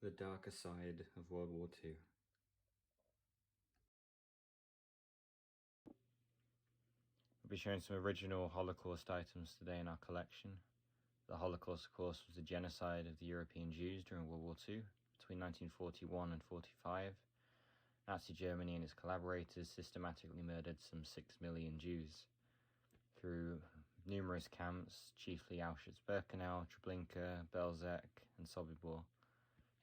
The darker side of World War II. We'll be showing some original Holocaust items today in our collection. The Holocaust, of course, was the genocide of the European Jews during World War II, between 1941 and 45. Nazi Germany and its collaborators systematically murdered some 6 million Jews through numerous camps, chiefly Auschwitz-Birkenau, Treblinka, Belzec, and Sobibor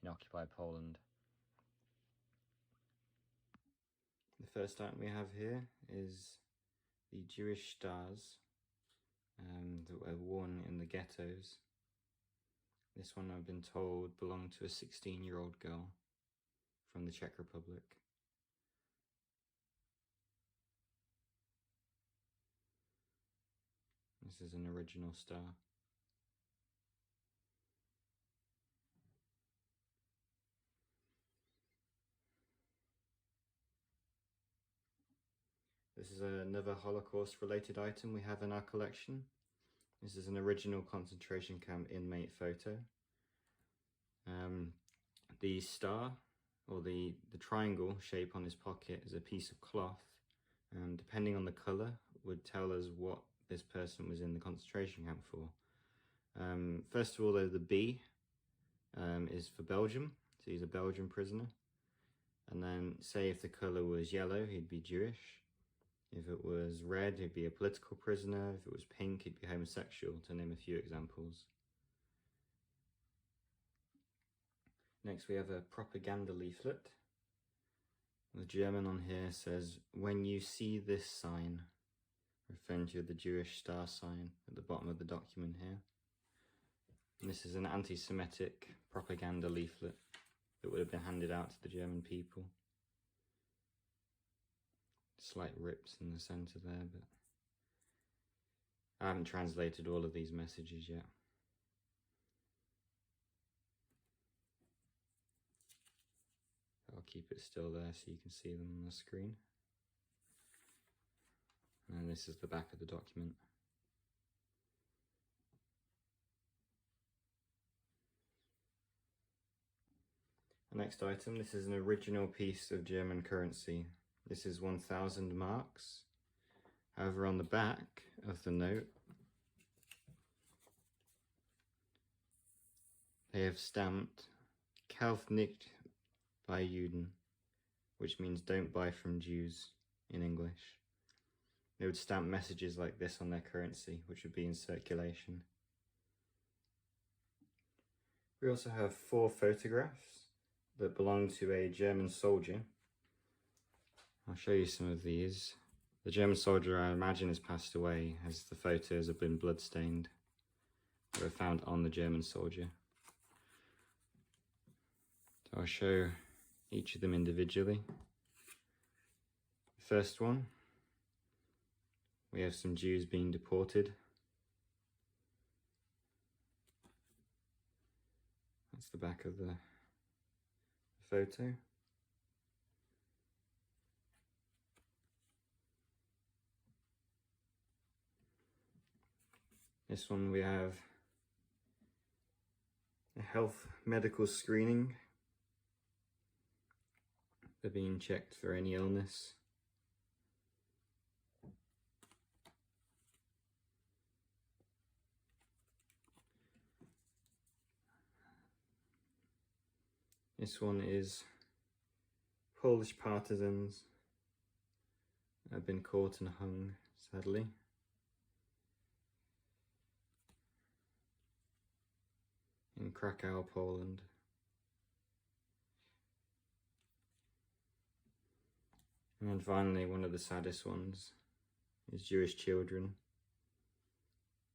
in occupied Poland. The first item we have here is the Jewish stars that were worn in the ghettos. This one, I've been told, belonged to a 16-year-old girl from the Czech Republic. This is an original star. This is another Holocaust-related item we have in our collection. This is an original concentration camp inmate photo. The star, or the triangle shape on his pocket, is a piece of cloth, and depending on the colour would tell us what this person was in the concentration camp for. First of all, though, the B is for Belgium, so he's a Belgian prisoner. And then, say if the colour was yellow, he'd be Jewish. If it was red, he'd be a political prisoner. If it was pink, he'd be homosexual, to name a few examples. Next, we have a propaganda leaflet. The German on here says, "When you see this sign," referring to the Jewish star sign at the bottom of the document here. And this is an anti-Semitic propaganda leaflet that would have been handed out to the German people. Slight rips in the centre there, but I haven't translated all of these messages yet. I'll keep it still there so you can see them on the screen. And this is the back of the document. The next item, this is an original piece of German currency. This is 1,000 marks. However, on the back of the note, they have stamped "Kauf nicht bei Juden," which means "don't buy from Jews" in English. They would stamp messages like this on their currency, which would be in circulation. We also have 4 photographs that belong to a German soldier. I'll show you some of these. The German soldier, I imagine, has passed away, as the photos have been bloodstained. They were found on the German soldier. So I'll show each of them individually. The first one, we have some Jews being deported. That's the back of the photo. This one we have a health medical screening. They're being checked for any illness. This one is Polish partisans that have been caught and hung, sadly. In Krakow, Poland. And then finally, one of the saddest ones is Jewish children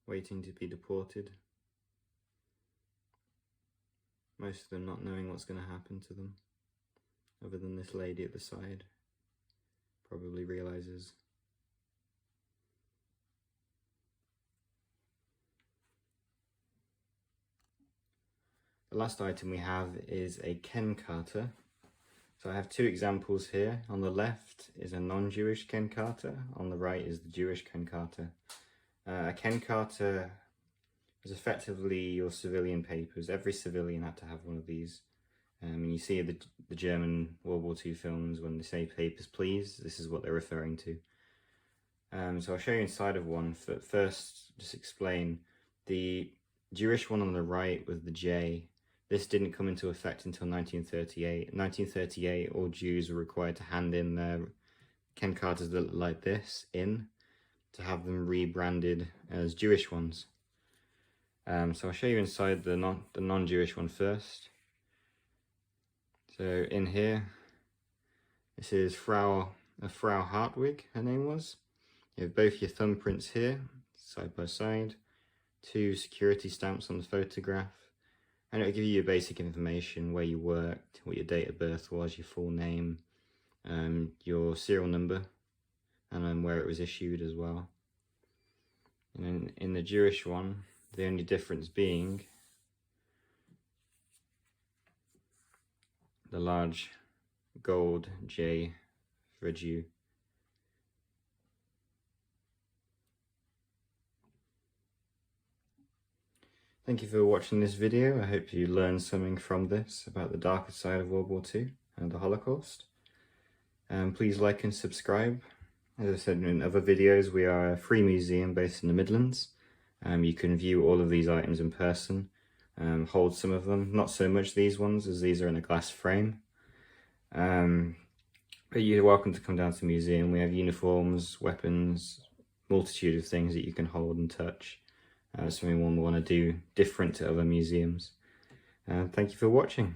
waiting to be deported. Most of them not knowing what's going to happen to them, other than this lady at the side probably realizes. The last item we have is a Kenkarte. So I have 2 examples here. On the left is a non-Jewish Kenkarte, on the right is the Jewish Kenkarte. A Kenkarte is effectively your civilian papers. Every civilian had to have one of these. And you see the German World War II films, when they say papers please, this is what they're referring to. So I'll show you inside of one. First, just explain the Jewish one on the right with the J. This didn't come into effect until 1938. In 1938, all Jews were required to hand in their Kenkartes that look like this to have them rebranded as Jewish ones. So I'll show you inside the non-Jewish one first. So in here, this is Frau Hartwig, her name was. You have both your thumbprints here, side by side, 2 security stamps on the photograph, and it'll give you your basic information, where you worked, what your date of birth was, your full name, your serial number, and then where it was issued as well. And then in the Jewish one, the only difference being the large gold J for a Jew. Thank you for watching this video. I hope you learned something from this about the darker side of World War II and the Holocaust. Please like and subscribe. As I said in other videos, we are a free museum based in the Midlands. You can view all of these items in person, hold some of them, not so much these ones, as these are in a glass frame. But you're welcome to come down to the museum. We have uniforms, weapons, multitude of things that you can hold and touch. Something one will want to do different to other museums. Thank you for watching.